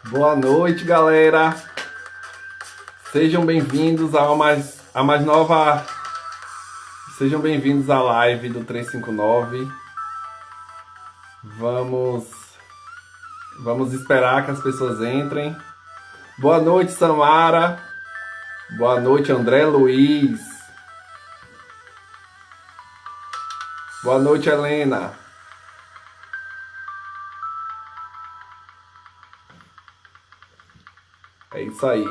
Boa noite, galera. Sejam bem-vindos a mais nova. Sejam bem-vindos à live do 359. Vamos, vamos esperar que as pessoas entrem. Boa noite, Samara. Boa noite, André Luiz. Boa noite, Helena. É isso aí.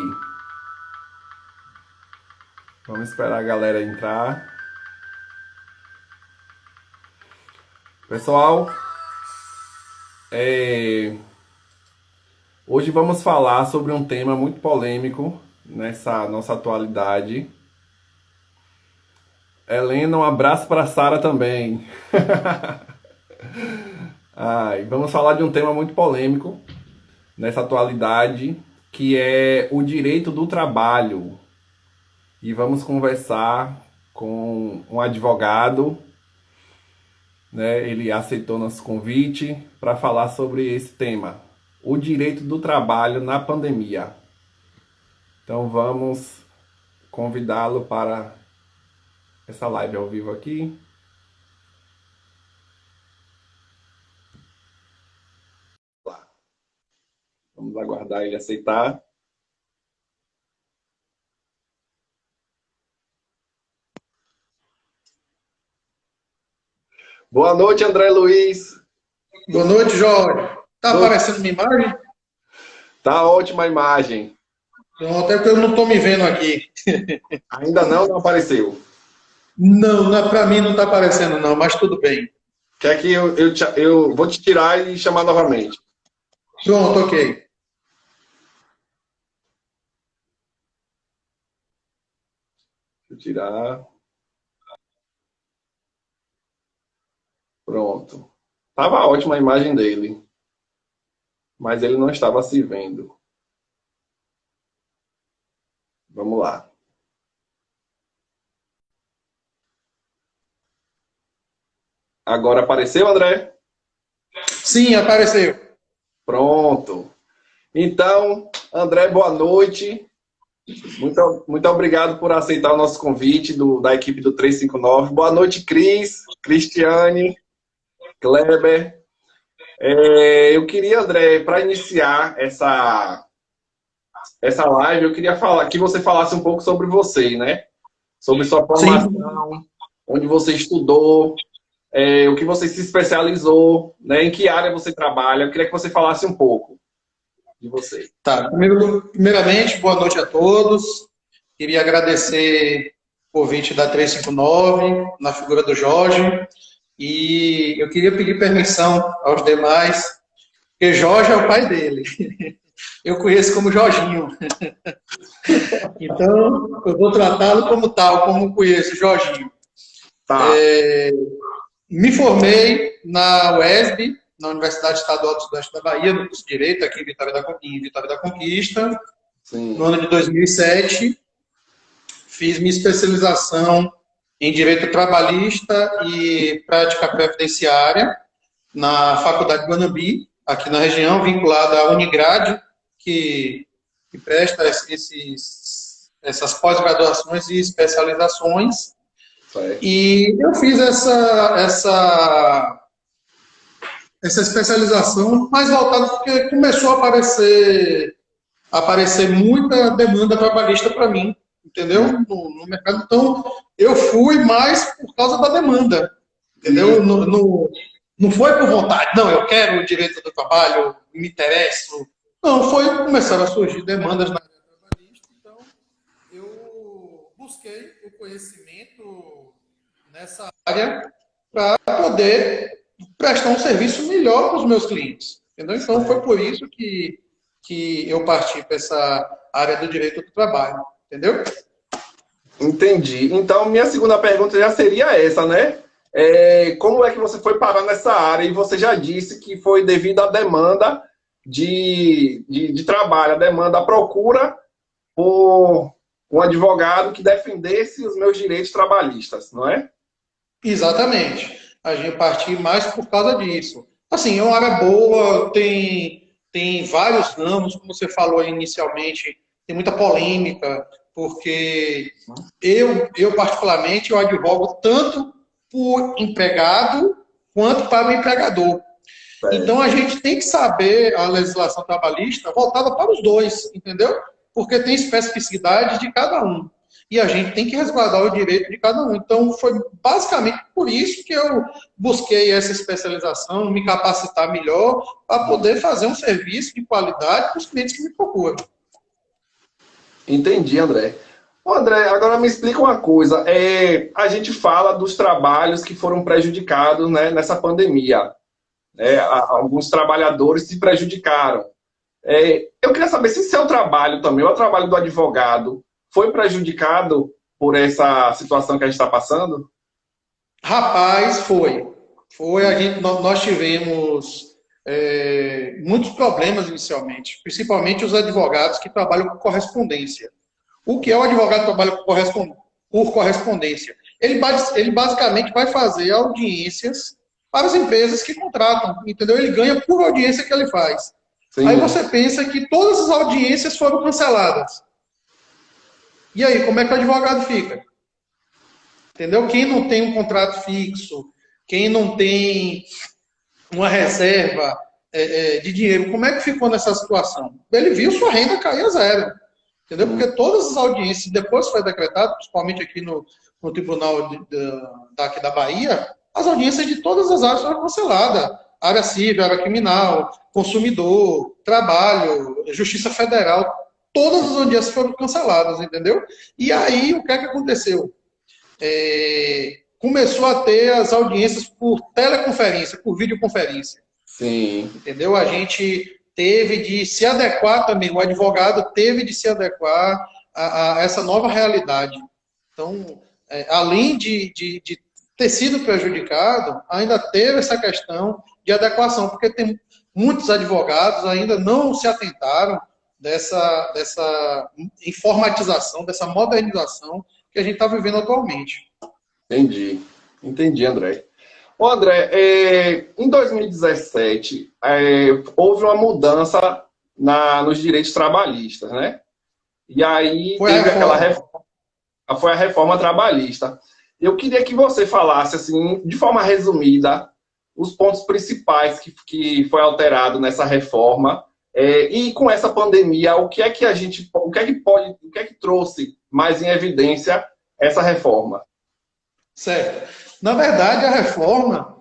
Vamos esperar a galera entrar. Pessoal, hoje vamos falar sobre um tema muito polêmico nessa nossa atualidade. Helena, um abraço para Sara também. Vamos falar de um tema muito polêmico nessa atualidade, que é o direito do trabalho. E vamos conversar com um advogado, né? Ele aceitou nosso convite para falar sobre esse tema, o direito do trabalho na pandemia. Então vamos convidá-lo para essa live ao vivo aqui. Vamos aguardar ele aceitar. Boa noite, André Luiz. Boa noite, Jorge. Tá aparecendo minha imagem? Tá ótima a imagem. Pronto, é porque eu não estou me vendo aqui. Ainda não apareceu. Não, para mim não está aparecendo não, mas tudo bem. Quer que eu vou te tirar e chamar novamente? Pronto, ok. Deixa eu tirar. Pronto. Tava ótima a imagem dele, mas ele não estava se vendo. Vamos lá. Agora apareceu, André? Sim, apareceu. Pronto. Então, André, boa noite. Muito obrigado por aceitar o nosso convite da equipe do 359. Boa noite, Cris, Cristiane, Kleber. Eu queria, André, para iniciar essa live, eu queria que você falasse um pouco sobre você, né? Sobre sua Sim. formação, onde você estudou, o que você se especializou, né? Em que área você trabalha. Eu queria que você falasse um pouco de você. Tá. Primeiramente, boa noite a todos. Queria agradecer o convite da 359, na figura do Jorge. E eu queria pedir permissão aos demais, porque Jorge é o pai dele. Eu conheço como Jorginho. Então, eu vou tratá-lo como tal, como conheço, Jorginho. Tá. Me formei na UESB, na Universidade Estadual do Sudeste da Bahia, no curso de Direito, aqui em Vitória da Conquista, no Sim. ano de 2007. Fiz minha especialização em Direito Trabalhista e Prática Previdenciária na Faculdade de Guanambi, aqui na região, vinculada à Unigrade, que presta essas pós-graduações e especializações. Certo. E eu fiz essa especialização mais voltada porque começou a aparecer muita demanda trabalhista para mim, entendeu? No mercado. Então, eu fui mais por causa da demanda, entendeu? E, Não foi por vontade, não, eu quero o direito do trabalho, me interesso. Não, começaram a surgir demandas na área trabalhista, então eu busquei o conhecimento nessa área para poder prestar um serviço melhor para os meus clientes. Entendeu? Então, foi por isso que eu parti para essa área do direito do trabalho. Entendeu? entendi. Então, minha segunda pergunta já seria essa, né? Como é que você foi parar nessa área? E você já disse que foi devido à demanda de trabalho, a demanda, a procura por um advogado que defendesse os meus direitos trabalhistas, não é? Exatamente. A gente partiu mais por causa disso. Assim, é uma área boa, tem vários ramos, como você falou inicialmente, tem muita polêmica, porque eu particularmente, eu advogo tanto por empregado quanto para o empregador. Então, a gente tem que saber a legislação trabalhista voltada para os dois, entendeu? Porque tem especificidade de cada um. E a gente tem que resguardar o direito de cada um. Então, foi basicamente por isso que eu busquei essa especialização, me capacitar melhor, para poder fazer um serviço de qualidade para os clientes que me procuram. Entendi, André. Ô, André, agora me explica uma coisa. A gente fala dos trabalhos que foram prejudicados, né, nessa pandemia. Alguns trabalhadores se prejudicaram. Eu queria saber se seu trabalho também, o trabalho do advogado, foi prejudicado por essa situação que a gente está passando? Rapaz, foi. Nós tivemos muitos problemas inicialmente, principalmente os advogados que trabalham com correspondência. O que é o advogado que trabalha por correspondência? Ele basicamente vai fazer audiências para as empresas que contratam, entendeu? Ele ganha por audiência que ele faz. Sim. Aí você pensa que todas as audiências foram canceladas. E aí, como é que o advogado fica? Entendeu? Quem não tem um contrato fixo, quem não tem uma reserva de dinheiro, como é que ficou nessa situação? Ele viu sua renda cair a zero. Entendeu? Porque todas as audiências, depois foi decretado, principalmente aqui no Tribunal daqui da Bahia, as audiências de todas as áreas foram canceladas. Área civil, área criminal, consumidor, trabalho, justiça federal, todas as audiências foram canceladas, entendeu? E aí, o que é que aconteceu? Começou a ter as audiências por teleconferência, por videoconferência. Sim. Entendeu? A gente teve de se adequar também, o advogado teve de se adequar a essa nova realidade. Então, além de ter sido prejudicado, ainda teve essa questão de adequação, porque tem muitos advogados ainda não se atentaram dessa informatização, dessa modernização que a gente está vivendo atualmente. Entendi, André. Ô, André, em 2017, houve uma mudança nos direitos trabalhistas, né? E aí foi a reforma trabalhista. Eu queria que você falasse, assim, de forma resumida, os pontos principais que foi alterado nessa reforma. E com essa pandemia, o que é que trouxe mais em evidência essa reforma? Certo. Na verdade, a reforma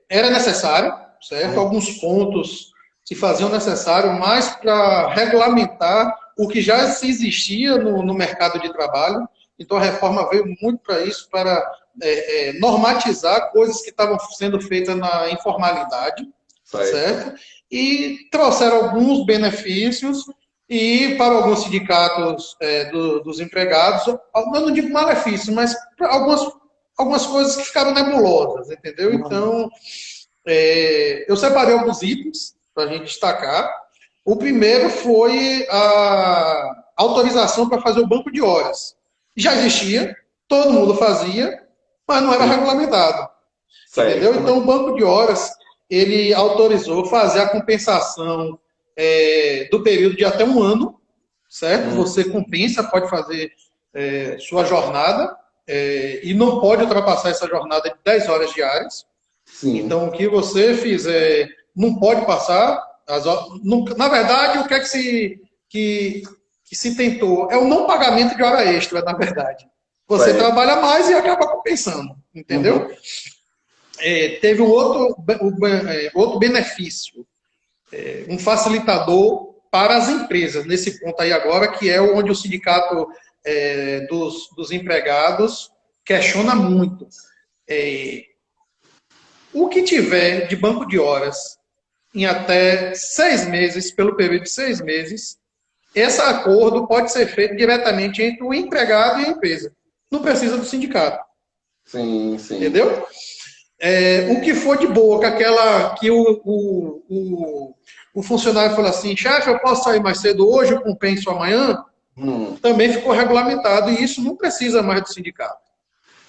era necessária, certo? Alguns pontos se faziam necessário mais para regulamentar o que já se existia no mercado de trabalho. Então, a reforma veio muito para isso, para normatizar coisas que estavam sendo feitas na informalidade, certo? E trouxeram alguns benefícios e para alguns sindicatos dos empregados, eu não digo malefícios, mas algumas coisas que ficaram nebulosas, entendeu? Então, eu separei alguns itens para a gente destacar. O primeiro foi a autorização para fazer o banco de horas. Já existia, todo mundo fazia, mas não era regulamentado. Entendeu? Então, o banco de horas, ele autorizou fazer a compensação do período de até um ano, certo? Você compensa, pode fazer sua jornada e não pode ultrapassar essa jornada de 10 horas diárias. Sim. Então, o que você fizer não pode passar as horas. Na verdade, o que é que se tentou? É o não pagamento de hora extra, na verdade. Você trabalha mais e acaba compensando, entendeu? Teve um outro benefício, um facilitador para as empresas, nesse ponto aí agora, que é onde o sindicato dos empregados questiona muito. O que tiver de banco de horas em até 6 meses, pelo período de 6 meses, esse acordo pode ser feito diretamente entre o empregado e a empresa. Não precisa do sindicato. Sim. Entendeu? O que for de boa, que o funcionário falou assim, chefe, eu posso sair mais cedo hoje, eu compenso amanhã, também ficou regulamentado e isso não precisa mais do sindicato.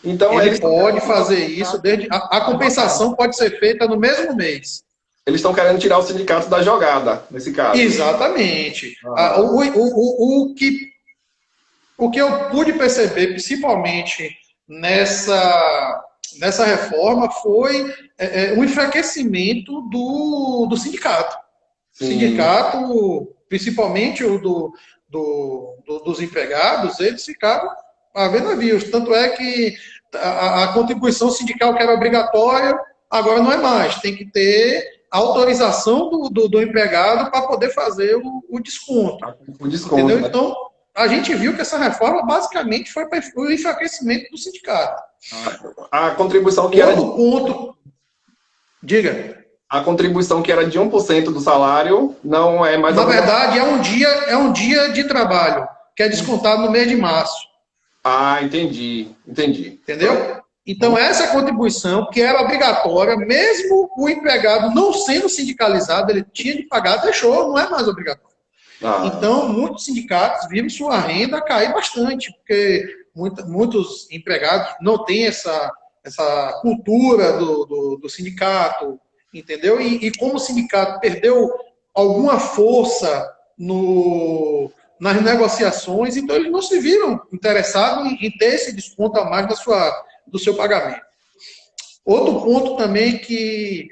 Então, ele pode fazer isso, a compensação pode ser feita no mesmo mês. Eles estão querendo tirar o sindicato da jogada, nesse caso. Exatamente. O que eu pude perceber, principalmente nessa reforma, foi o enfraquecimento do sindicato. O sindicato, principalmente o dos empregados, eles ficaram a ver navios. Tanto é que a contribuição sindical que era obrigatória, agora não é mais. Tem que ter autorização do empregado para poder fazer o desconto. O desconto, entendeu? né? Então, a gente viu que essa reforma basicamente foi para o enfraquecimento do sindicato. A contribuição que era... Outro ponto... Diga. A contribuição que era de 1% do salário não é mais... Na verdade, é um dia de trabalho, que é descontado no mês de março. Ah, entendi. Entendeu? Então, essa contribuição, que era obrigatória, mesmo o empregado não sendo sindicalizado, ele tinha de pagar, deixou, não é mais obrigatório. Então, muitos sindicatos viram sua renda cair bastante, porque muitos empregados não têm essa cultura do sindicato, entendeu? E como o sindicato perdeu alguma força nas negociações, então eles não se viram interessados em ter esse desconto a mais do seu pagamento. Outro ponto também que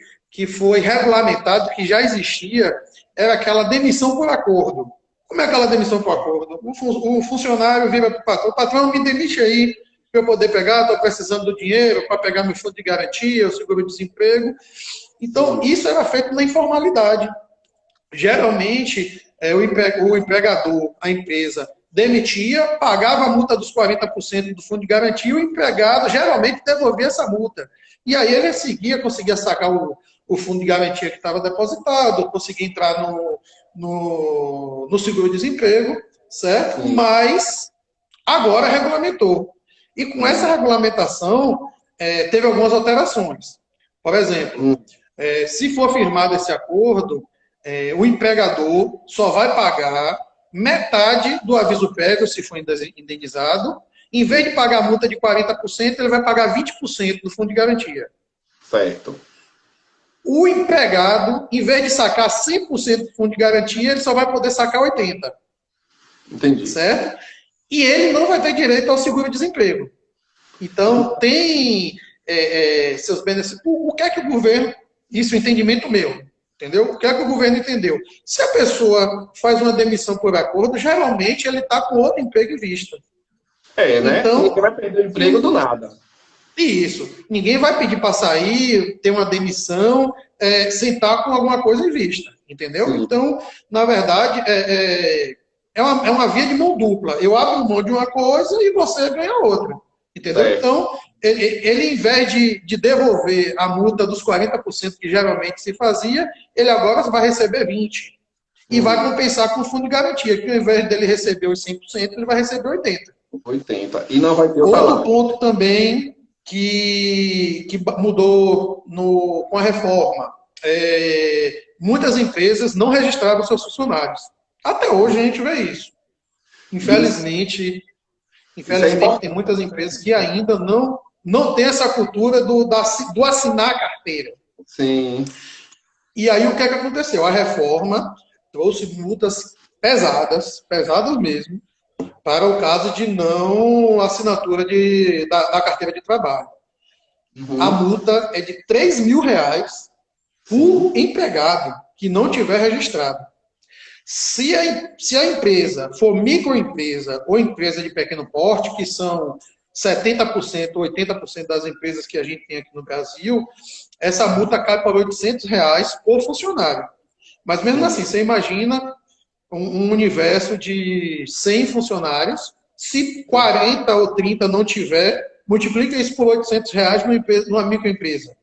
foi regulamentado, que já existia, era aquela demissão por acordo. Como é aquela demissão por acordo? O funcionário vira para o patrão, me demite aí para eu poder pegar, estou precisando do dinheiro para pegar meu fundo de garantia, o seguro-desemprego. Então, isso era feito na informalidade. Geralmente, o empregador, a empresa, demitia, pagava a multa dos 40% do fundo de garantia e o empregado geralmente devolvia essa multa. E aí ele conseguia sacar o fundo de garantia que estava depositado, conseguia entrar no seguro-desemprego, certo? Sim. Mas agora regulamentou. E com essa regulamentação, teve algumas alterações. Por exemplo, se for firmado esse acordo, o empregador só vai pagar metade do aviso prévio, se for indenizado. Em vez de pagar a multa de 40%, ele vai pagar 20% do fundo de garantia. Certo. O empregado, em vez de sacar 100% do fundo de garantia, ele só vai poder sacar 80%. Entendi. Certo? E ele não vai ter direito ao seguro-desemprego. Então, tem seus benefícios. O que é que o governo... Isso é um entendimento meu. Entendeu? O que é que o governo entendeu? Se a pessoa faz uma demissão por acordo, geralmente ele está com outro emprego em vista. Né? Então, ninguém vai perder o emprego do nada. Isso. Ninguém vai pedir para sair, ter uma demissão, sem estar com alguma coisa em vista. Entendeu? Sim. Então, na verdade, é uma via de mão dupla. Eu abro mão de uma coisa e você ganha outra. Entendeu? Então, ele, em vez de devolver a multa dos 40% que geralmente se fazia, ele agora vai receber 20%. E vai compensar com o fundo de garantia, que ao invés dele receber os 100%, ele vai receber 80%. E não vai ter o Outro salário. ponto também que mudou com a reforma. Muitas empresas não registravam seus funcionários. Até hoje a gente vê isso. Infelizmente, tem muitas empresas que ainda não têm essa cultura do assinar a carteira. Sim. E aí o que aconteceu? A reforma trouxe multas pesadas mesmo, para o caso de não assinatura da carteira de trabalho. A multa é de R$3.000 por empregado que não tiver registrado. Se a empresa for microempresa ou empresa de pequeno porte, que são 70% ou 80% das empresas que a gente tem aqui no Brasil, essa multa cai para R$800 por funcionário. Mas mesmo assim, você imagina um universo de 100 funcionários, se 40 ou 30 não tiver, multiplica isso por R$800 numa microempresa.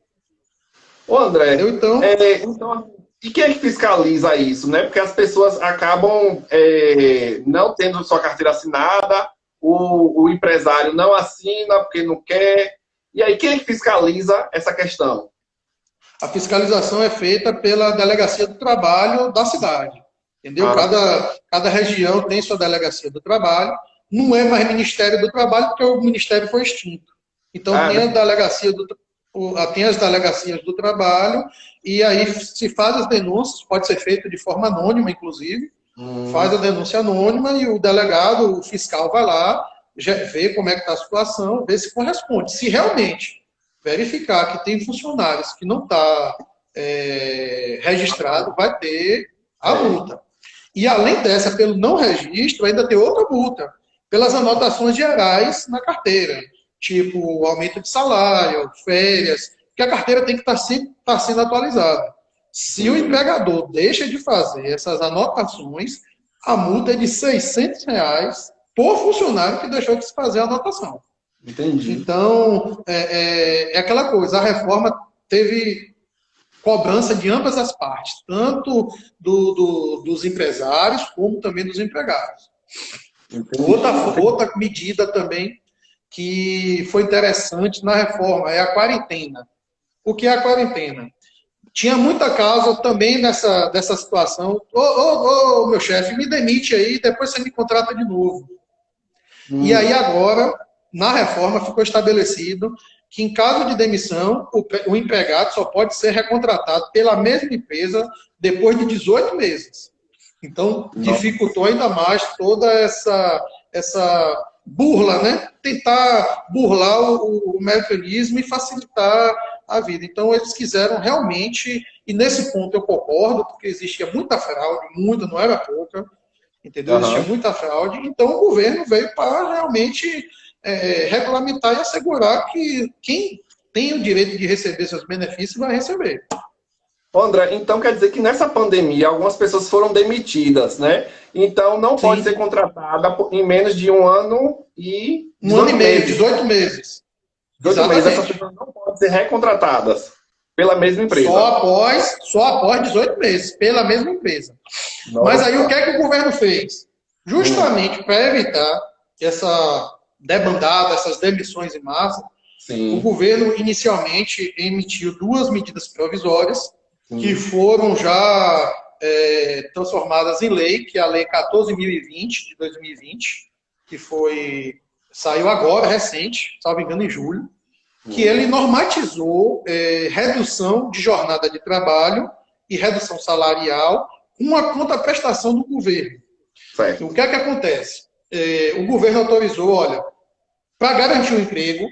Ô, André, então, e quem é que fiscaliza isso, né? Porque as pessoas acabam não tendo sua carteira assinada, o empresário não assina porque não quer. E aí, quem é que fiscaliza essa questão? A fiscalização é feita pela Delegacia do Trabalho da cidade. Entendeu? Cada região tem sua Delegacia do Trabalho. Não é mais Ministério do Trabalho, porque o Ministério foi extinto. Então, tem a Delegacia tem as delegacias do trabalho, e aí se faz as denúncias, pode ser feito de forma anônima, inclusive, faz a denúncia anônima e o delegado, o fiscal vai lá, vê como é que está a situação, vê se corresponde. Se realmente verificar que tem funcionários que não está registrado, vai ter a multa. E além dessa, pelo não registro, ainda tem outra multa, pelas anotações gerais na carteira, tipo aumento de salário, férias, que a carteira tem que estar sempre sendo atualizada. Se o empregador deixa de fazer essas anotações, a multa é de R$ 600 por funcionário que deixou de fazer a anotação. Entendi. Então, é aquela coisa, a reforma teve cobrança de ambas as partes, tanto dos empresários como também dos empregados. Outra medida também que foi interessante na reforma é a quarentena. O que é a quarentena? Tinha muita causa também dessa situação. Meu chefe, me demite aí, depois você me contrata de novo. E aí agora, na reforma, ficou estabelecido que em caso de demissão, o empregado só pode ser recontratado pela mesma empresa depois de 18 meses. Então, dificultou ainda mais toda essa burla, né? Tentar burlar o mecanismo e facilitar a vida. Então, eles quiseram realmente, e nesse ponto eu concordo, porque existia muita fraude, muita, não era pouca, entendeu? Existia muita fraude, então o governo veio para realmente regulamentar e assegurar que quem tem o direito de receber seus benefícios vai receber. André, então quer dizer que nessa pandemia algumas pessoas foram demitidas, né? Então não pode ser contratada em menos de um ano e... 1 ano e meio, 18 meses. 18 meses, essas pessoas não podem ser recontratadas pela mesma empresa. Só após 18 meses, pela mesma empresa. Nossa. Mas aí o que é que o governo fez? Justamente para evitar essa debandada, essas demissões em massa, o governo inicialmente emitiu 2 medidas provisórias que foram já transformadas em lei, que é a Lei 14.020 de 2020, que saiu agora, recente, salvo engano, em julho, que ele normatizou redução de jornada de trabalho e redução salarial com a contraprestação do governo. Certo. O que é que acontece? O governo autorizou, olha, para garantir o emprego,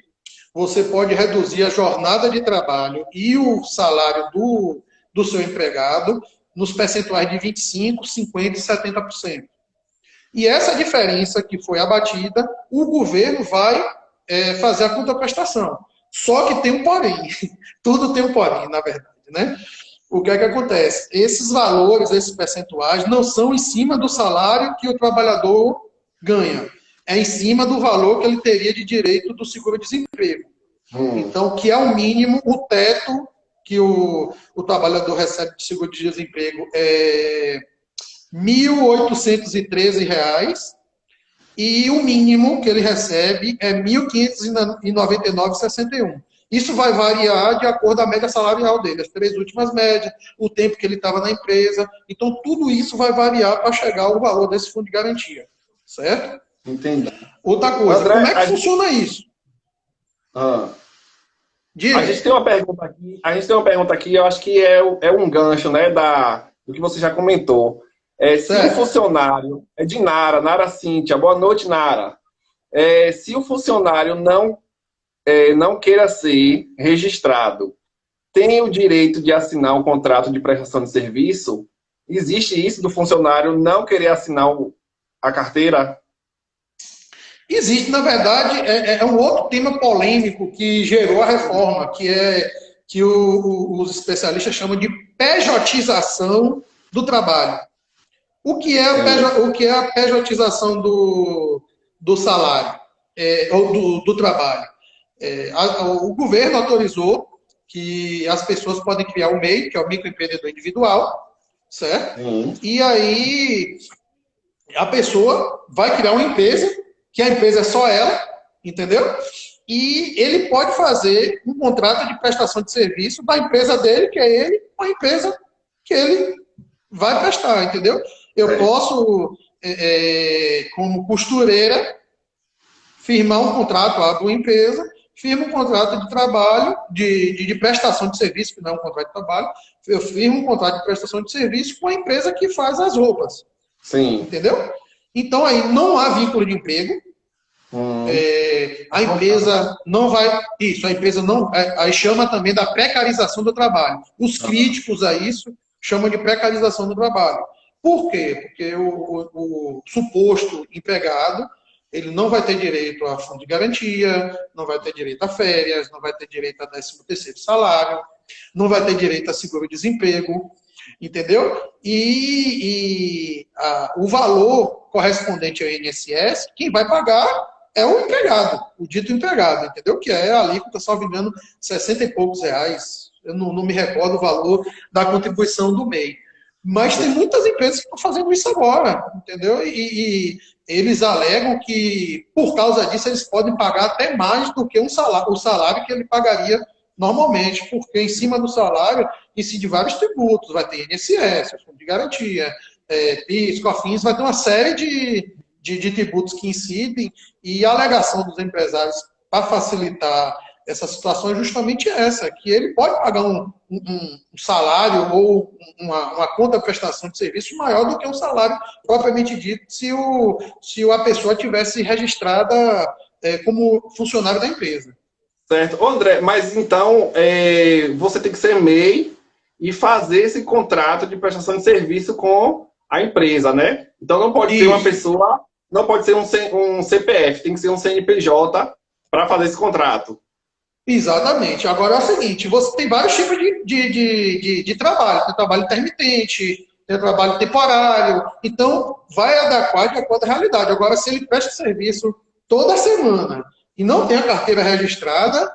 você pode reduzir a jornada de trabalho e o salário do seu empregado nos percentuais de 25%, 50% e 70%. E essa diferença que foi abatida, o governo vai fazer a contraprestação. Só que tem um porém. Tudo tem um porém, na verdade, né? O que é que acontece? Esses valores, esses percentuais, não são em cima do salário que o trabalhador ganha. É em cima do valor que ele teria de direito do seguro-desemprego. Então, que é o mínimo, o teto que o trabalhador recebe de seguro-desemprego é R$ 1.813 e o mínimo que ele recebe é R$ 1.599,61. Isso vai variar de acordo com a média salarial dele, as 3 últimas médias, o tempo que ele estava na empresa. Então, tudo isso vai variar para chegar ao valor desse fundo de garantia. Certo? Entendi. Outra coisa, André, como é que funciona isso? A gente tem uma pergunta aqui, eu acho que é um gancho, né, do que você já comentou. Se o funcionário, é de Nara Cíntia, boa noite, Nara. Se o funcionário não queira ser registrado, tem o direito de assinar um contrato de prestação de serviço? Existe isso do funcionário não querer assinar a carteira? Existe, na verdade, é um outro tema polêmico que gerou a reforma, que os especialistas chamam de pejotização do trabalho. O que é a pejotização do salário, ou do trabalho? O governo autorizou que as pessoas podem criar o MEI, que é o microempreendedor individual, certo? E aí a pessoa vai criar uma empresa, que a empresa é só ela, entendeu? E ele pode fazer um contrato de prestação de serviço da empresa dele, que é ele, com a empresa que ele vai prestar, entendeu? Eu posso, como costureira, firmar um contrato lá com a empresa, firmo um contrato de trabalho, de prestação de serviço, que não é um contrato de trabalho, eu firmo um contrato de prestação de serviço com a empresa que faz as roupas. Sim. Entendeu? Então, aí não há vínculo de emprego, a empresa não vai... Isso, a empresa não... Aí chama também da precarização do trabalho. Os críticos a isso chamam de precarização do trabalho. Por quê? Porque o suposto empregado, ele não vai ter direito a fundo de garantia, não vai ter direito a férias, não vai ter direito a 13º salário, não vai ter direito a seguro-desemprego, entendeu? O valor correspondente ao INSS, quem vai pagar é o empregado, o dito empregado, entendeu? Que é a alíquota, salvo engano, 60 e poucos reais. Eu não me recordo o valor da contribuição do MEI. Mas tem muitas empresas que estão fazendo isso agora, entendeu? E eles alegam que, por causa disso, eles podem pagar até mais do que o salário que ele pagaria normalmente, porque em cima do salário incide vários tributos, vai ter INSS, fundo de garantia, PIS, COFINS, vai ter uma série de tributos que incidem, e a alegação dos empresários para facilitar essa situação é justamente essa, que ele pode pagar um salário ou uma conta prestação de serviço maior do que um salário propriamente dito se a pessoa tivesse registrada como funcionário da empresa. Certo. André, mas então você tem que ser MEI e fazer esse contrato de prestação de serviço com a empresa, né? Então não pode ser uma pessoa, não pode ser um CPF, tem que ser um CNPJ para fazer esse contrato. Exatamente. Agora é o seguinte, você tem vários tipos de trabalho. Tem trabalho intermitente, tem trabalho temporário. Então, vai adequar de acordo à realidade. Agora, se ele presta serviço toda semana e não tem a carteira registrada,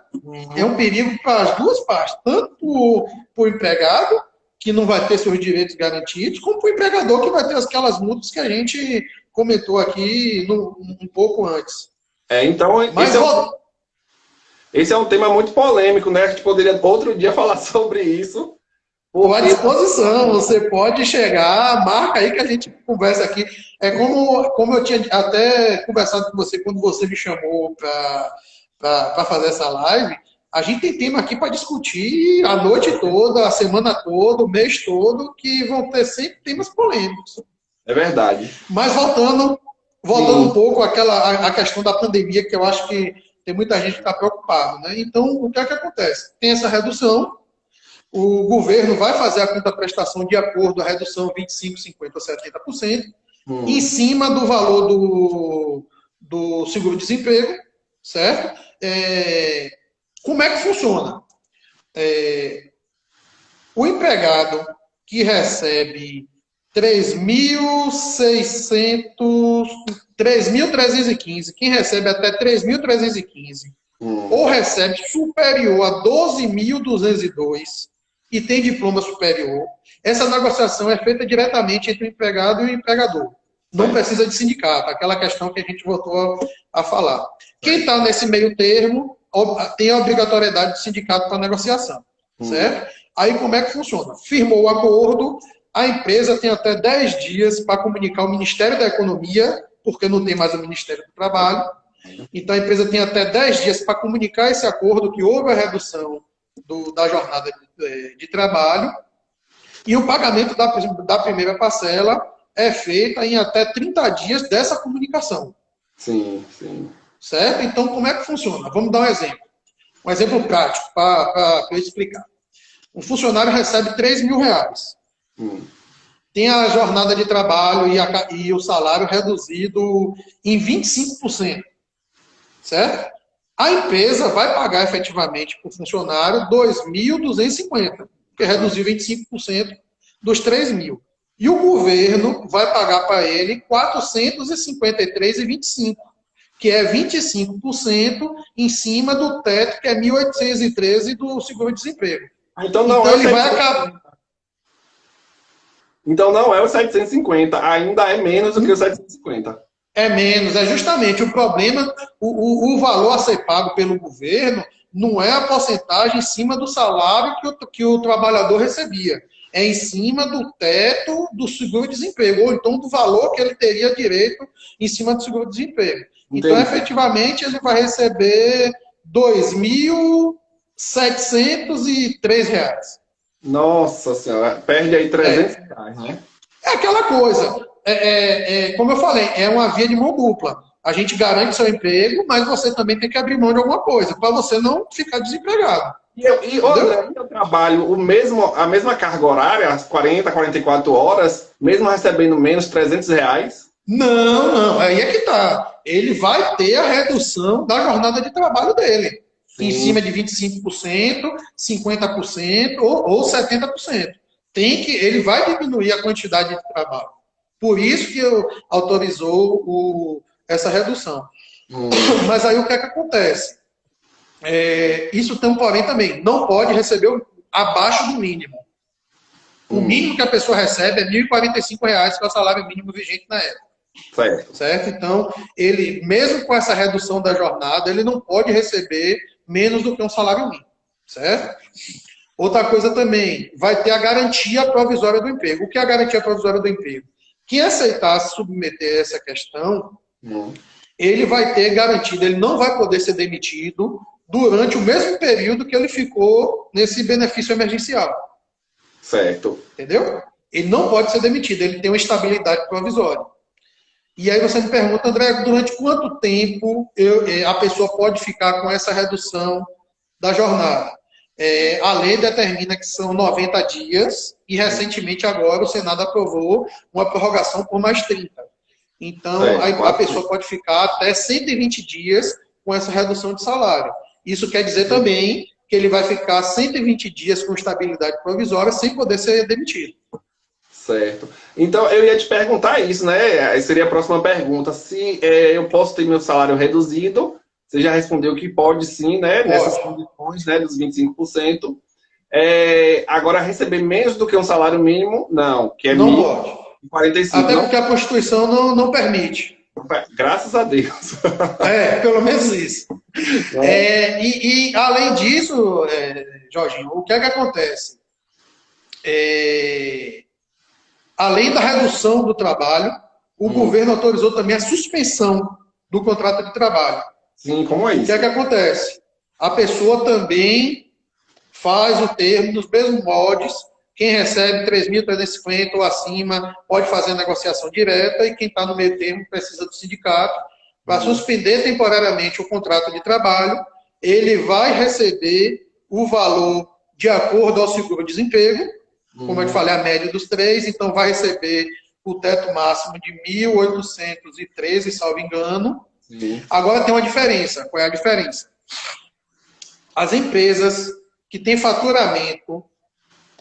é um perigo para as duas partes. Tanto para o empregado, que não vai ter seus direitos garantidos, como para o empregador, que vai ter aquelas multas que a gente comentou aqui um pouco antes. Então, mas esse é um tema muito polêmico, né? A gente poderia outro dia falar sobre isso. Estou à disposição, você pode chegar, marca aí que a gente conversa aqui. É como eu tinha até conversado com você quando você me chamou para fazer essa live. A gente tem tema aqui para discutir a noite toda, a semana toda, o mês todo, que vão ter sempre temas polêmicos. É verdade. Mas voltando um pouco à questão da pandemia, que eu acho que tem muita gente que está preocupado, né? Então, o que é que acontece? Tem essa redução, o governo vai fazer a contraprestação de acordo à redução 25%, 50% ou 70%, em cima do valor do seguro-desemprego, certo? Como é que funciona? O empregado que recebe 3.315, quem recebe até 3.315, ou recebe superior a 12.202 e tem diploma superior, essa negociação é feita diretamente entre o empregado e o empregador. Não precisa de sindicato, aquela questão que a gente voltou a falar. Quem está nesse meio termo tem a obrigatoriedade de sindicato para negociação, certo? Aí como é que funciona? Firmou o acordo, a empresa tem até 10 dias para comunicar ao Ministério da Economia, porque não tem mais o Ministério do Trabalho. Então, a empresa tem até 10 dias para comunicar esse acordo que houve a redução da jornada de trabalho. E o pagamento da primeira parcela é feito em até 30 dias dessa comunicação. Sim, sim. Certo? Então, como é que funciona? Vamos dar um exemplo. Um exemplo prático para eu explicar. Um funcionário recebe R$3.000. Tem a jornada de trabalho e o salário reduzido em 25%, certo? A empresa vai pagar efetivamente para o funcionário 2.250, porque reduziu 25% dos 3.000. E o governo vai pagar para ele 453,25, que é 25% em cima do teto, que é 1.813 do seguro-desemprego. Então não ele vai acabar. Então não é o 750, ainda é menos do que o 750. É menos, é justamente o problema, o valor a ser pago pelo governo não é a porcentagem em cima do salário que o trabalhador recebia, é em cima do teto do seguro-desemprego, ou então do valor que ele teria direito em cima do seguro-desemprego. Então, efetivamente, ele vai receber R$ 2.703. Nossa senhora, perde aí R$ 300, né? É aquela coisa, como eu falei, é uma via de mão dupla. A gente garante seu emprego, mas você também tem que abrir mão de alguma coisa, para você não ficar desempregado. André, eu trabalho a mesma carga horária, as 40, 44 horas, mesmo recebendo menos R$ 300? Não, não, aí é que tá. Ele vai ter a redução da jornada de trabalho dele. Em Sim. cima de 25%, 50% ou 70%. Ele vai diminuir a quantidade de trabalho. Por isso que autorizou essa redução. Mas aí o que é que acontece? Isso tem um porém também. Não pode receber abaixo do mínimo. O mínimo que a pessoa recebe é R$ 1.045, que é o salário mínimo vigente na época. Certo? Então, ele, mesmo com essa redução da jornada, ele não pode receber menos do que um salário mínimo. Certo? Outra coisa também, vai ter a garantia provisória do emprego. O que é a garantia provisória do emprego? Quem aceitar se submeter a essa questão, ele vai ter garantido, ele não vai poder ser demitido durante o mesmo período que ele ficou nesse benefício emergencial. Certo. Entendeu? Ele não pode ser demitido, ele tem uma estabilidade provisória. E aí você me pergunta, André, durante quanto tempo a pessoa pode ficar com essa redução da jornada? A lei determina que são 90 dias e, recentemente, agora, o Senado aprovou uma prorrogação por mais 30. Então, aí a pessoa pode ficar até 120 dias com essa redução de salário. Isso quer dizer também que ele vai ficar 120 dias com estabilidade provisória sem poder ser demitido. Certo. Então, eu ia te perguntar isso, né? Seria a próxima pergunta. Se eu posso ter meu salário reduzido, você já respondeu que pode sim, né? Pode. Nessas condições, né? Dos 25%. Agora, receber menos do que um salário mínimo, não. Que é não pode. 45, até porque a Constituição não permite. Graças a Deus. Pelo menos isso. E além disso, Jorginho, o que é que acontece? Além da redução do trabalho, o governo autorizou também a suspensão do contrato de trabalho. Sim, como é isso? O que é que acontece? A pessoa também faz o termo nos mesmos moldes. Quem recebe 3.350 ou acima pode fazer a negociação direta e quem está no meio termo precisa do sindicato. Para suspender temporariamente o contrato de trabalho, ele vai receber o valor de acordo ao seguro-desemprego, como eu te falei, a média dos três, então vai receber o teto máximo de 1.813, salvo engano. Agora tem uma diferença. Qual é a diferença? As empresas que têm faturamento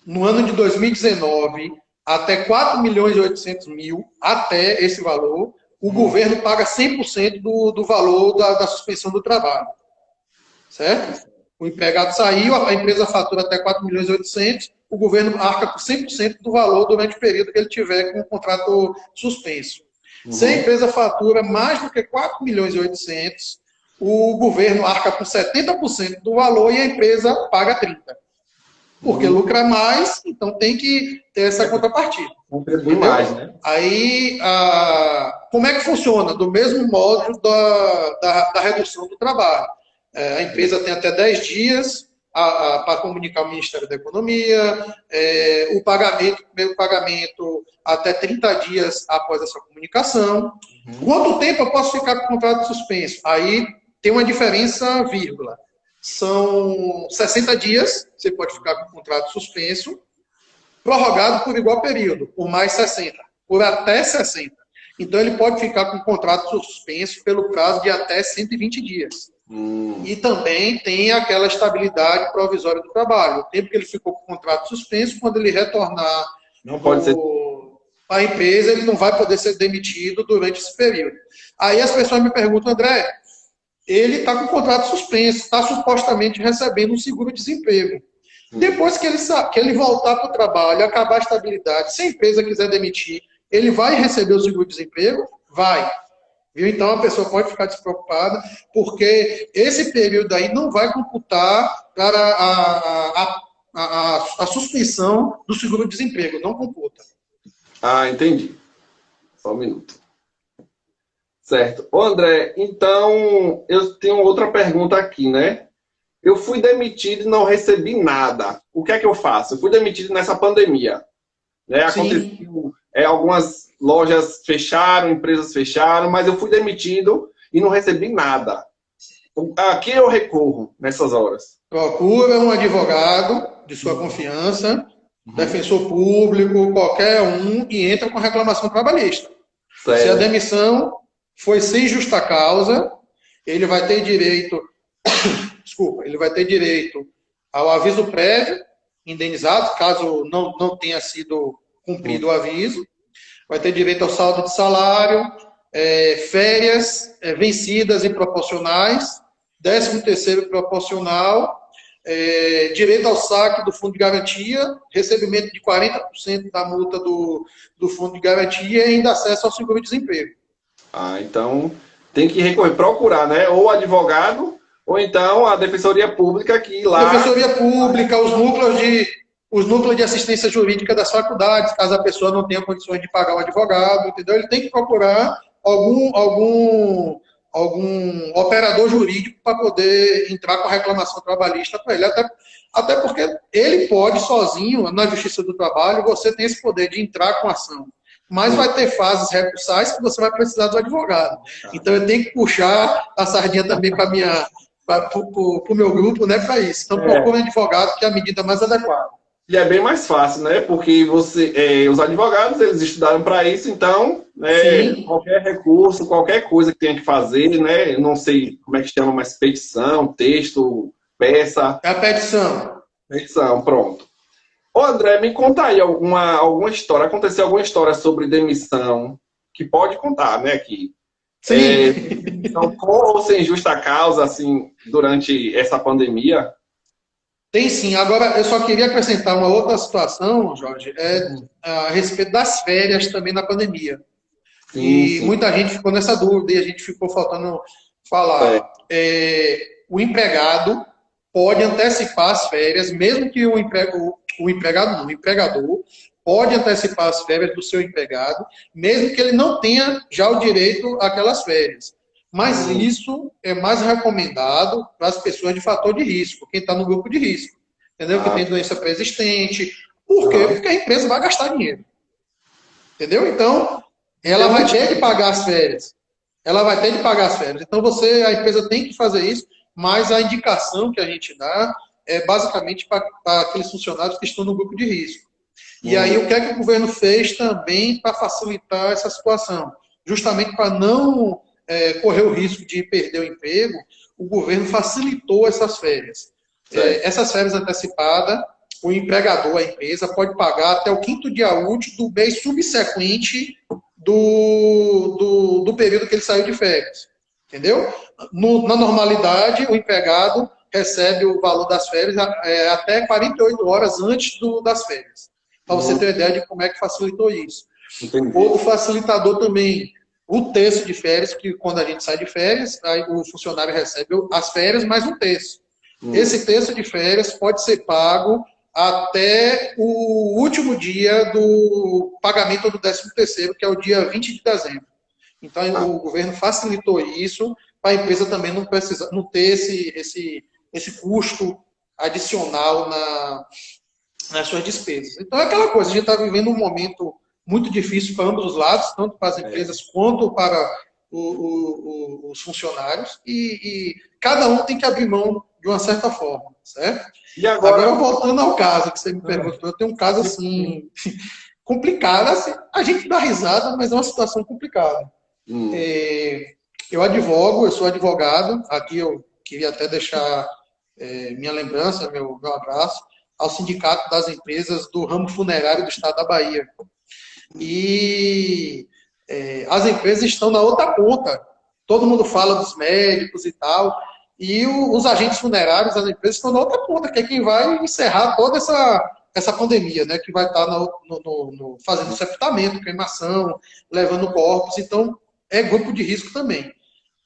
no ano de 2019 até 4.800.000, até esse valor, o governo paga 100% do valor da suspensão do trabalho. Certo? O empregado saiu, a empresa fatura até 4.800.000, o governo arca por 100% do valor durante o período que ele tiver com o contrato suspenso. Se a empresa fatura mais do que 4.800.000, o governo arca com 70% do valor e a empresa paga 30%. Porque lucra mais, então tem que ter essa contrapartida. Contribui mais, né? Aí, como é que funciona? Do mesmo modo da redução do trabalho. A empresa tem até 10 dias para comunicar ao Ministério da Economia, o primeiro pagamento até 30 dias após essa comunicação. Quanto tempo eu posso ficar com o contrato suspenso? Aí tem uma diferença, vírgula. São 60 dias, você pode ficar com o contrato suspenso, prorrogado por igual período, por mais 60, por até 60. Então, ele pode ficar com o contrato suspenso pelo prazo de até 120 dias. E também tem aquela estabilidade provisória do trabalho. O tempo que ele ficou com o contrato suspenso, quando ele retornar para a empresa, ele não vai poder ser demitido durante esse período. Aí as pessoas me perguntam, André, ele está com o contrato suspenso, está supostamente recebendo um seguro-desemprego. Depois que ele voltar para o trabalho, acabar a estabilidade, se a empresa quiser demitir, ele vai receber o seguro-desemprego? Vai. Viu? Então a pessoa pode ficar despreocupada, porque esse período aí não vai computar para a suspensão do seguro-desemprego, não computa. Entendi. Só um minuto. Certo. Ô André, então eu tenho outra pergunta aqui, né? Eu fui demitido e não recebi nada. O que é que eu faço? Eu fui demitido nessa pandemia, né? Sim. Aconteceu, algumas lojas fecharam, empresas fecharam, mas eu fui demitido e não recebi nada. A quem eu recorro nessas horas? Procura um advogado de sua confiança, Uhum. defensor público, qualquer um, e entra com reclamação trabalhista. Se a Certo. demissão foi sem justa causa, ele vai ter direito, desculpa, ele vai ter direito ao aviso prévio, indenizado, caso não tenha sido cumprido o aviso, vai ter direito ao saldo de salário, férias vencidas e proporcionais, 13º proporcional, direito ao saque do fundo de garantia, recebimento de 40% da multa do fundo de garantia e ainda acesso ao seguro-desemprego. Ah, então tem que recorrer, procurar, né? Ou advogado, ou então a Defensoria Pública que lá. Defensoria Pública, os núcleos de assistência jurídica das faculdades, caso a pessoa não tenha condições de pagar um advogado, entendeu? Ele tem que procurar algum operador jurídico para poder entrar com a reclamação trabalhista para ele. Até porque ele pode sozinho, na Justiça do Trabalho, você tem esse poder de entrar com ação. Mas vai ter fases recursais que você vai precisar do advogado. Então eu tenho que puxar a sardinha também para o meu grupo, né, para isso. Então procure um advogado que é a medida mais adequada. E é bem mais fácil, né? Porque os advogados, eles estudaram para isso, então, Sim, qualquer recurso, qualquer coisa que tenha que fazer, né? Eu não sei como é que chama, mas petição, texto, peça, é a petição. petição, pronto. Ô André, me conta aí alguma história, aconteceu alguma história sobre demissão, que pode contar, né, aqui. Sim, Então, com ou sem justa causa, assim, durante essa pandemia? tem sim. Agora, eu só queria acrescentar uma outra situação, Jorge, a respeito das férias também na pandemia. Sim, E sim. muita gente ficou nessa dúvida e a gente ficou faltando falar. Certo. O empregado pode antecipar as férias, mesmo que o empregado não, o empregador pode antecipar as férias do seu empregado, mesmo que ele não tenha já o direito àquelas férias. Mas isso é mais recomendado para as pessoas de fator de risco, quem está no grupo de risco, entendeu? Que Ah, tem doença pré-existente. Por quê? aham. Porque a empresa vai gastar dinheiro, entendeu? Então, E tem ela vai muitos. ter que pagar as férias. Ela vai ter que pagar as férias. Então, a empresa tem que fazer isso, mas a indicação que a gente dá é basicamente para aqueles funcionários que estão no grupo de risco. E aí, o que é que o governo fez também para facilitar essa situação? Justamente para não correr o risco de perder o emprego, o governo facilitou essas férias. Certo. Essas férias antecipadas, o empregador, a empresa, pode pagar até o 5º dia útil do mês subsequente do período que ele saiu de férias. Entendeu? Na normalidade, o empregado recebe o valor das férias até 48 horas antes das férias. Para você ter uma ideia de como é que facilitou isso. Entendi. Outro facilitador também, o terço de férias, que quando a gente sai de férias, aí o funcionário recebe as férias mais um terço. Esse terço de férias pode ser pago até o último dia do pagamento do 13º, que é o dia 20 de dezembro. Então, o governo facilitou isso para a empresa também não ter esse custo adicional nas suas despesas. Então, é aquela coisa, a gente está vivendo um momento muito difícil para ambos os lados, tanto para as empresas quanto para os funcionários, e cada um tem que abrir mão de uma certa forma, certo? E Agora, agora. voltando ao caso que você me perguntou, eu tenho um caso assim, complicado, assim, a gente dá risada, mas é uma situação complicada. Hum, Eu sou advogado, aqui eu queria até deixar minha lembrança, meu abraço, ao Sindicato das Empresas do Ramo Funerário do Estado da Bahia. E as empresas estão na outra ponta. Todo mundo fala dos médicos e tal, e os agentes funerários, as empresas estão na outra ponta, que é quem vai encerrar toda essa pandemia, né? Que vai estar fazendo sepultamento, cremação, levando corpos. Então, é grupo de risco também.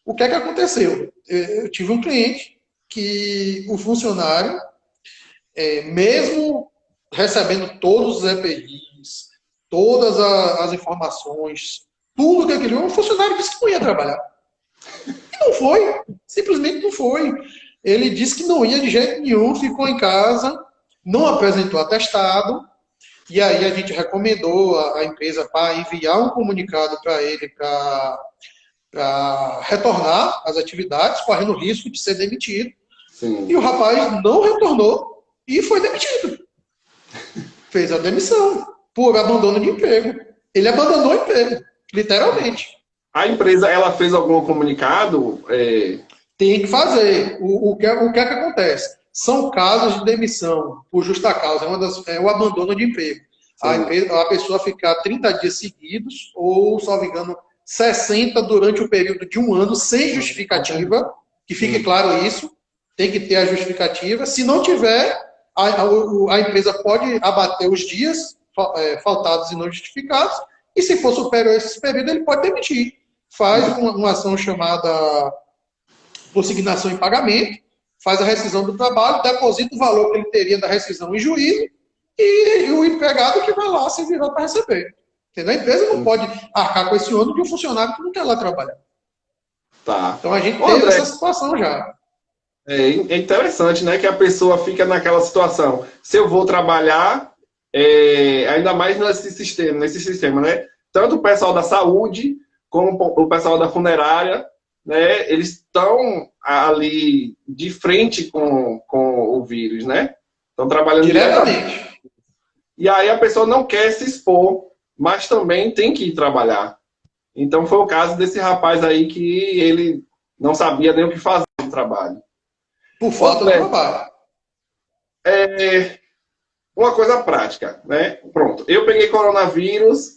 O que é que aconteceu? Eu tive um cliente que o funcionário, mesmo recebendo todos os EPIs, todas as informações, tudo que ele queria. O funcionário disse que não ia trabalhar. E não foi. Simplesmente não foi. Ele disse que não ia de jeito nenhum, ficou em casa, não apresentou atestado, e aí a gente recomendou a empresa para enviar um comunicado para ele para retornar às atividades, correndo o risco de ser demitido. Sim. E o rapaz não retornou e foi demitido. Fez a demissão por abandono de emprego. Ele abandonou o emprego, literalmente. A empresa, ela fez algum comunicado? Tem que fazer. O que é que acontece? São casos de demissão por justa causa, é o abandono de emprego. A pessoa ficar 30 dias seguidos, ou, salvo engano, 60 durante o período de um ano, sem justificativa, que fique claro isso, tem que ter a justificativa. Se não tiver, a empresa pode abater os dias faltados e não justificados, e se for superior a esse período, ele pode demitir. Faz uma ação chamada consignação em pagamento, faz a rescisão do trabalho, deposita o valor que ele teria da rescisão em juízo, e o empregado que vai lá se virar para receber. Entendeu? A empresa não pode arcar com esse ônus de um funcionário que não quer lá trabalhar. Tá. Então a gente teve essa situação já. É interessante, né, que a pessoa fica naquela situação. Se eu vou trabalhar, ainda mais nesse sistema, né? Tanto o pessoal da saúde como o pessoal da funerária, né? Eles estão ali de frente com o vírus, né? Estão trabalhando diretamente. E aí a pessoa não quer se expor, mas também tem que ir trabalhar. Então foi o caso desse rapaz aí que ele não sabia nem o que fazer no trabalho. Por falta de trabalho. Uma coisa prática, né? Pronto, eu peguei coronavírus,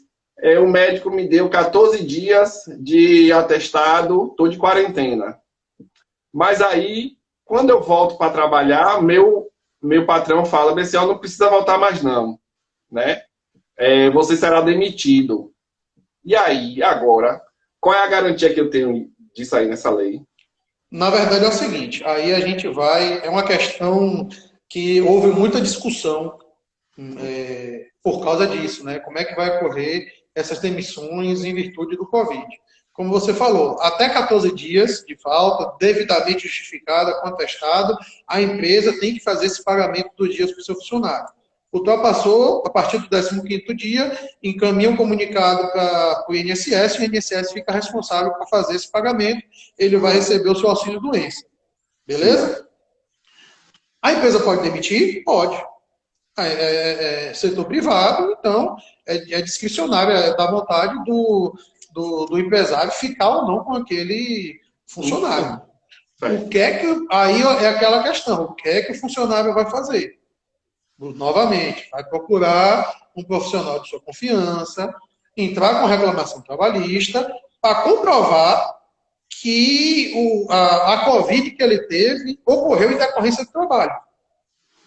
o médico me deu 14 dias de atestado, estou de quarentena. Mas aí, quando eu volto para trabalhar, meu patrão fala, assim, não precisa voltar mais não, né? Você será demitido. E aí, agora, qual é a garantia que eu tenho disso aí nessa lei? Na verdade é o seguinte, aí a gente vai, é uma questão que houve muita discussão por causa disso, né? Como é que vai ocorrer essas demissões em virtude do Covid? Como você falou, até 14 dias de falta, devidamente justificada, com atestado, a empresa tem que fazer esse pagamento dos dias para o seu funcionário. Ultrapassou, a partir do 15º dia, encaminha um comunicado para o INSS fica responsável por fazer esse pagamento, ele vai receber o seu auxílio-doença. Beleza? A empresa pode demitir? Pode. Setor privado, então, é discricionário, é da vontade do empresário ficar ou não com aquele funcionário. O que é que, aí é aquela questão, o que é que o funcionário vai fazer? Novamente, vai procurar um profissional de sua confiança, entrar com reclamação trabalhista, para comprovar que a Covid que ele teve ocorreu em decorrência do trabalho.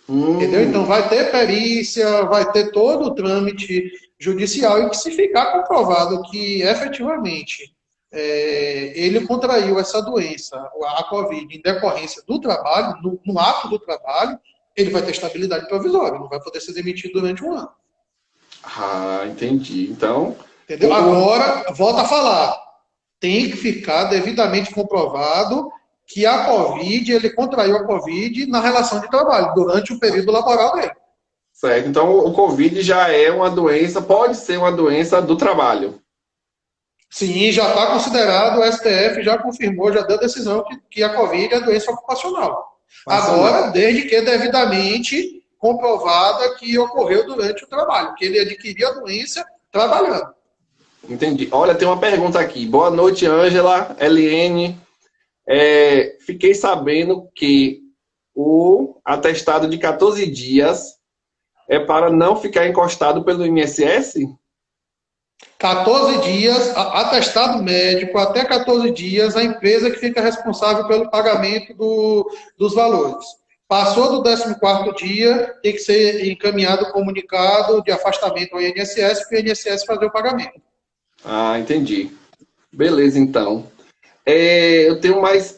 Entendeu? Então vai ter perícia, vai ter todo o trâmite judicial, e que, se ficar comprovado que efetivamente ele contraiu essa doença, a Covid, em decorrência do trabalho, no ato do trabalho, ele vai ter estabilidade provisória, não vai poder ser demitido durante um ano. Ah, entendi. Então... Entendeu? Agora, volta a falar, tem que ficar devidamente comprovado que a Covid, ele contraiu a Covid na relação de trabalho, durante o período laboral dele. Certo. Então, o Covid já é uma doença, pode ser uma doença do trabalho. Sim, já está considerado, o STF já confirmou, já deu decisão que a Covid é doença ocupacional. Agora, desde que devidamente comprovada que ocorreu durante o trabalho, que ele adquiriu a doença trabalhando. Entendi. Olha, tem uma pergunta aqui. Boa noite, Ângela, LN. Fiquei sabendo que o atestado de 14 dias é para não ficar encostado pelo INSS? 14 dias, atestado médico, até 14 dias, a empresa que fica responsável pelo pagamento dos valores. Passou do 14º dia, tem que ser encaminhado o comunicado de afastamento ao INSS, para o INSS fazer o pagamento. Ah, entendi. Beleza, então. Eu tenho mais,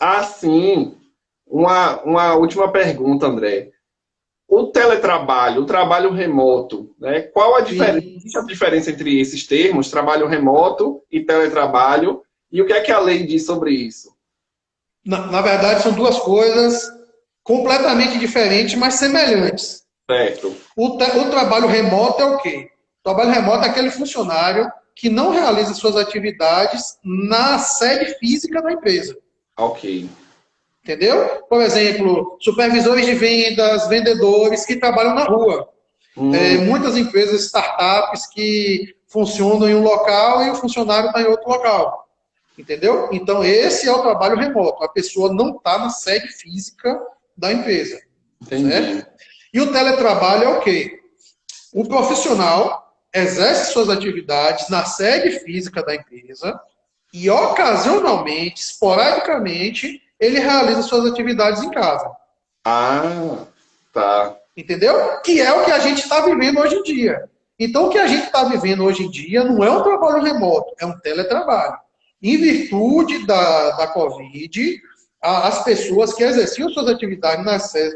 uma última pergunta, André. o teletrabalho, o trabalho remoto, né? Qual a diferença, E, existe a diferença entre esses termos, trabalho remoto e teletrabalho, e o que a lei diz sobre isso? na verdade, são duas coisas completamente diferentes, mas semelhantes. Certo. O trabalho remoto é o quê? O trabalho remoto é aquele funcionário que não realiza suas atividades na sede física da empresa. Ok. Entendeu? Por exemplo, supervisores de vendas, vendedores que trabalham na rua. Hum, Muitas empresas, startups que funcionam em um local e o funcionário está em outro local. Entendeu? Então, esse é o trabalho remoto. A pessoa não está na sede física da empresa. entendi. Certo? E o teletrabalho é o quê? O profissional exerce suas atividades na sede física da empresa e, ocasionalmente, esporadicamente, ele realiza suas atividades em casa. Ah, tá. Entendeu? Que é o que a gente está vivendo hoje em dia. Então, o que a gente está vivendo hoje em dia não é um trabalho remoto, é um teletrabalho. Em virtude da Covid, as pessoas que exerciam suas atividades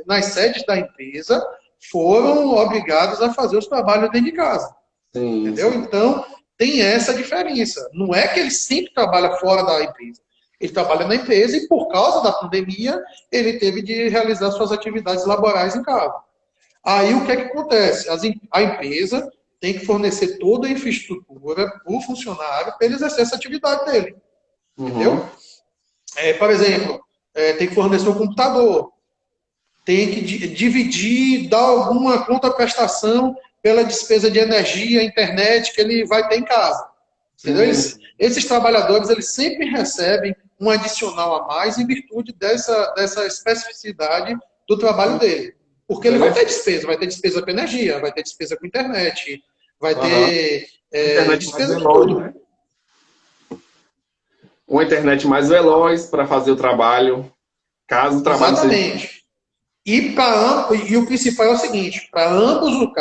nas sedes da empresa foram obrigadas a fazer os trabalhos dentro de casa. Sim, Entendeu? sim. Então, tem essa diferença. Não é que ele sempre trabalha fora da empresa. Ele trabalha na empresa e, por causa da pandemia, ele teve de realizar suas atividades laborais em casa. Aí o que é que acontece? A empresa tem que fornecer toda a infraestrutura para o funcionário para ele exercer essa atividade dele. Uhum. Entendeu? Por exemplo, tem que fornecer um computador, tem que dividir, dar alguma contraprestação pela despesa de energia, internet que ele vai ter em casa. Entendeu? Sim, Esses trabalhadores eles sempre recebem um adicional a mais em virtude dessa especificidade do trabalho dele. Porque ele vai ter despesa com energia, vai ter despesa com internet, vai aham. ter Internet mais despesa de veloz, tudo. né? Uma internet mais veloz para fazer o trabalho, caso o trabalho seja. Exatamente. E o principal é o seguinte, para ambos os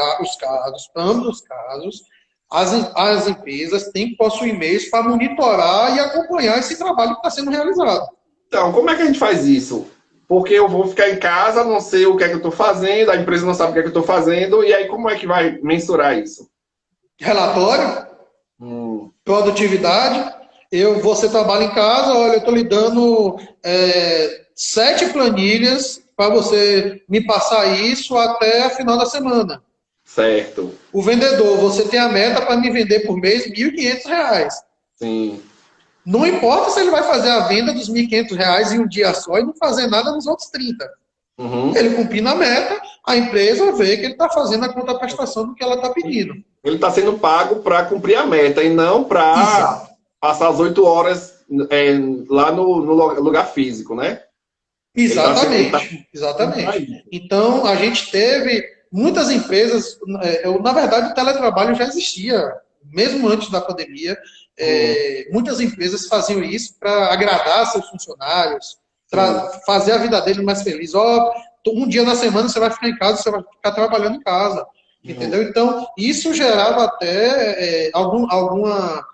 casos, as empresas têm que possuir meios para monitorar e acompanhar esse trabalho que está sendo realizado. Então, como é que a gente faz isso? Porque eu vou ficar em casa, não sei o que é que eu estou fazendo, a empresa não sabe o que é que eu estou fazendo, e aí como é que vai mensurar isso? Relatório, Hum, produtividade, você trabalha em casa, olha, eu estou lhe dando 7 planilhas para você me passar isso até a final da semana. certo. O vendedor, você tem a meta para me vender por mês R$ 1.500. Sim. Não importa se ele vai fazer a venda dos R$ 1.500 em um dia só e não fazer nada nos outros 30. Uhum. Ele cumprindo a meta, a empresa vê que ele está fazendo a contraprestação do que ela está pedindo. Ele está sendo pago para cumprir a meta e não para Exato. passar as 8 horas lá no lugar físico, né? Ele tá Exatamente. Exatamente. Então, a gente teve muitas empresas, na verdade, o teletrabalho já existia, mesmo antes da pandemia. Muitas empresas faziam isso para agradar seus funcionários, sim. para fazer a vida deles mais feliz. Um dia na semana você vai ficar em casa, você vai ficar trabalhando em casa. Uhum. Entendeu? Então, isso gerava até alguma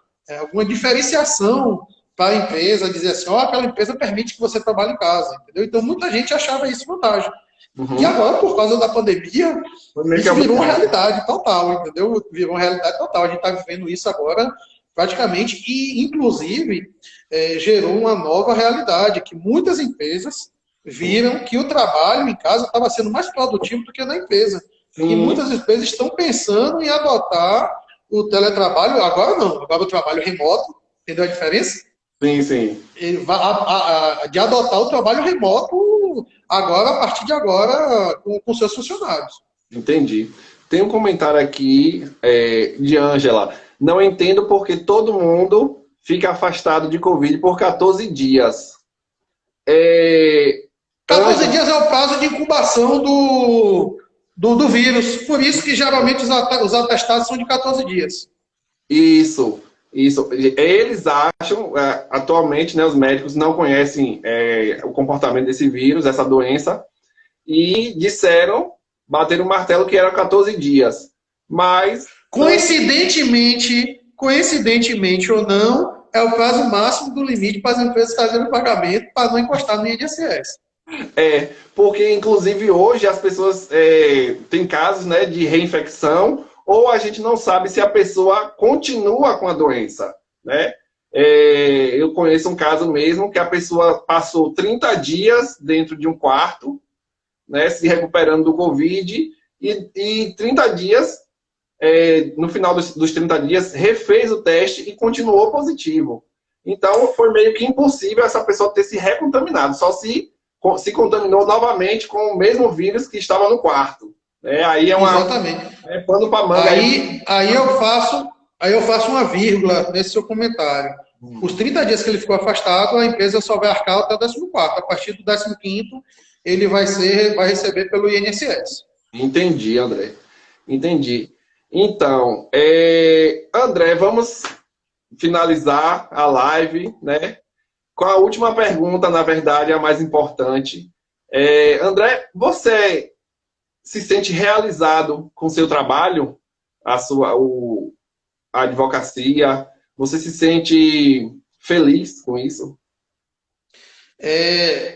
diferenciação para a empresa, dizer assim, aquela empresa permite que você trabalhe em casa, entendeu? Então, muita gente achava isso vantagem. E Uhum. agora, por causa da pandemia, Foi meio que isso virou uma obrigado. realidade total, entendeu? Virou uma realidade total. A gente está vivendo isso agora praticamente e, inclusive, gerou uma nova realidade, que muitas empresas viram que o trabalho em casa estava sendo mais produtivo do que na empresa. E Sim, muitas empresas estão pensando em adotar o teletrabalho, agora não, agora o trabalho remoto, entendeu a diferença? sim, sim. De adotar o trabalho remoto agora, a partir de agora, com seus funcionários. Entendi. Tem um comentário aqui de Ângela. Não entendo porque todo mundo fica afastado de Covid por 14 dias. É, 14 Ângela, dias é o prazo de incubação do vírus, por isso que geralmente os atestados são de 14 dias. isso, isso. Eles acham, atualmente, né, os médicos não conhecem o comportamento desse vírus, essa doença, e disseram, bateram o martelo que era 14 dias. Mas, Coincidentemente ou não, é o prazo máximo do limite para as empresas fazerem o pagamento para não encostar no INSS. Porque inclusive hoje as pessoas têm casos, né, de reinfecção, ou a gente não sabe se a pessoa continua com a doença, né? Eu conheço um caso mesmo que a pessoa passou 30 dias dentro de um quarto, né, se recuperando do Covid, e 30 dias, no final dos 30 dias, refez o teste e continuou positivo. Então, foi meio que impossível essa pessoa ter se recontaminado, só se contaminou novamente com o mesmo vírus que estava no quarto. Aí Exatamente. pano para manga. Aí eu faço uma vírgula nesse seu comentário. Os 30 dias que ele ficou afastado, a empresa só vai arcar até o 14º. A partir do 15º, ele vai receber pelo INSS. Entendi, André. Entendi. Então, André, vamos finalizar a live, né? Com a última pergunta, na verdade, a mais importante. André, você se sente realizado com o seu trabalho, a advocacia? Você se sente feliz com isso?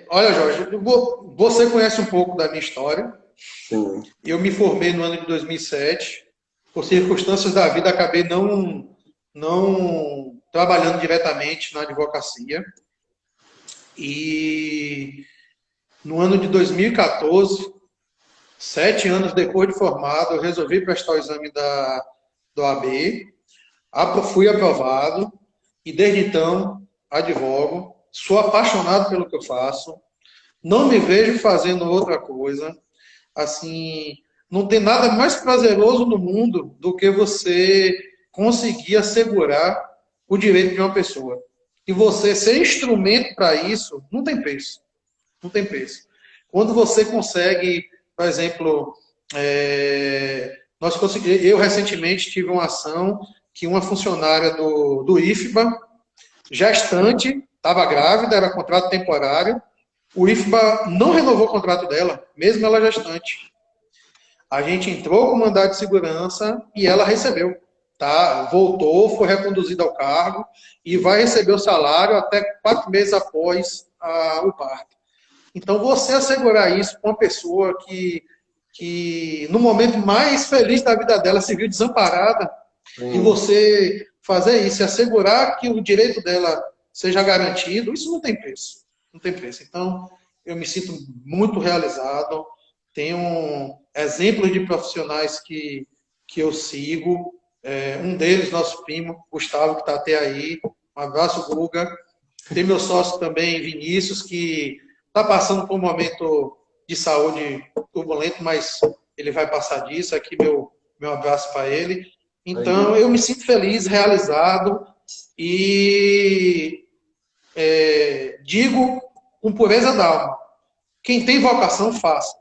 Olha, Jorge, você conhece um pouco da minha história. Sim. Eu me formei no ano de 2007. Por circunstâncias da vida, acabei não trabalhando diretamente na advocacia. E no ano de 2014, 7 anos depois de formado, eu resolvi prestar o exame do AB, fui aprovado e desde então advogo, sou apaixonado pelo que eu faço, não me vejo fazendo outra coisa. Assim, não tem nada mais prazeroso no mundo do que você conseguir assegurar o direito de uma pessoa. E você ser instrumento para isso, não tem preço. Não tem preço. Quando você consegue, por exemplo, eu recentemente tive uma ação que uma funcionária do IFBA, gestante, estava grávida, era contrato temporário, o IFBA não renovou o contrato dela, mesmo ela gestante. A gente entrou com mandado de segurança e ela recebeu. Tá? Voltou, foi reconduzida ao cargo e vai receber o salário até 4 meses após o parto. Então, você assegurar isso com uma pessoa que no momento mais feliz da vida dela se viu desamparada, e você fazer isso e assegurar que o direito dela seja garantido, isso não tem preço. Não tem preço. Então, eu me sinto muito realizado. Tenho exemplos de profissionais que eu sigo. Um deles, nosso primo, Gustavo, que está até aí. Um abraço, Guga. Tem meu sócio também, Vinícius, que está passando por um momento de saúde turbulento, mas ele vai passar disso. Aqui meu abraço para ele. Então, eu me sinto feliz, realizado e digo com pureza d'alma, quem tem vocação, faça.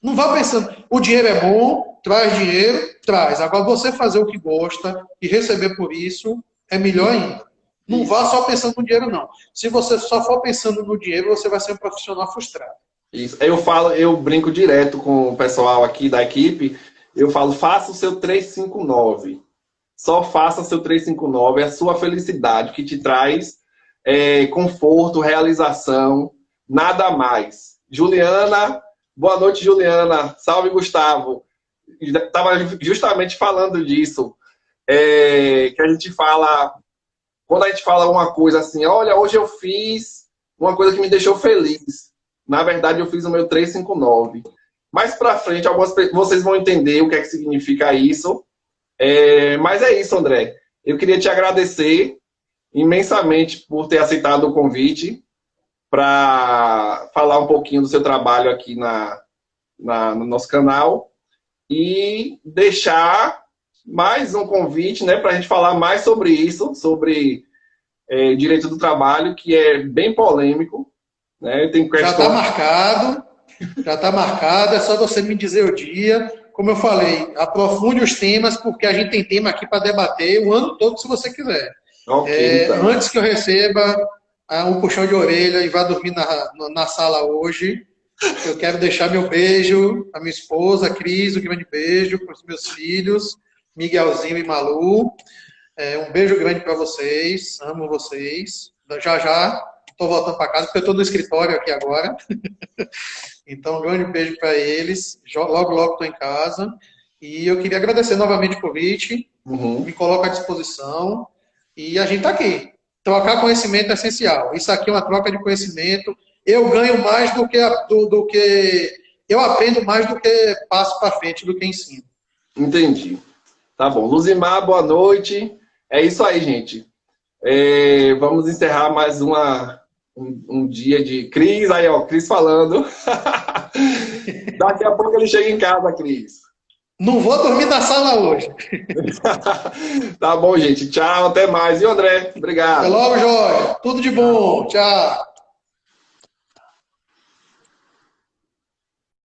Não vá pensando, o dinheiro é bom, traz dinheiro, traz. Agora, você fazer o que gosta e receber por isso é melhor ainda. Não vá só pensando no dinheiro, não. Se você só for pensando no dinheiro, você vai ser um profissional frustrado. Isso. Eu brinco direto com o pessoal aqui da equipe, eu falo, faça o seu 359. Só faça o seu 359, é a sua felicidade que te traz conforto, realização, nada mais. Juliana, boa noite, Juliana. Salve, Gustavo. Estava justamente falando disso, que a gente fala, quando a gente fala uma coisa assim, olha, hoje eu fiz uma coisa que me deixou feliz. Na verdade, eu fiz o meu 359. Mais para frente, vocês vão entender o que é que significa isso. Mas é isso, André. Eu queria te agradecer imensamente por ter aceitado o convite para falar um pouquinho do seu trabalho aqui no nosso canal e deixar mais um convite, né, para a gente falar mais sobre isso, sobre direito do trabalho, que é bem polêmico. Né? Tem questões... Já está marcado, é só você me dizer o dia. Como eu falei, aprofunde os temas, porque a gente tem tema aqui para debater o ano todo, se você quiser. Okay, então. Antes que eu receba um puxão de orelha e vá dormir na sala hoje, eu quero deixar meu beijo à minha esposa, Cris, um grande beijo para os meus filhos, Miguelzinho e Malu. Um beijo grande para vocês, amo vocês. Já estou voltando para casa, porque eu estou no escritório aqui agora. Então, um grande beijo para eles. Logo, logo estou em casa. E eu queria agradecer novamente o convite. Uhum. Me coloco à disposição. E a gente está aqui. Trocar conhecimento é essencial. Isso aqui é uma troca de conhecimento. Eu ganho mais do que eu aprendo mais do que passo para frente, do que ensino. Entendi. Tá bom. Luzimar, boa noite. É isso aí, gente. Vamos encerrar mais um dia de Cris. Aí, ó, Cris falando. Daqui a pouco ele chega em casa, Cris. Não vou dormir na sala hoje. Tá bom, gente. Tchau, até mais. E o André? Obrigado. Até logo, Jorge. Tudo de bom. Tchau.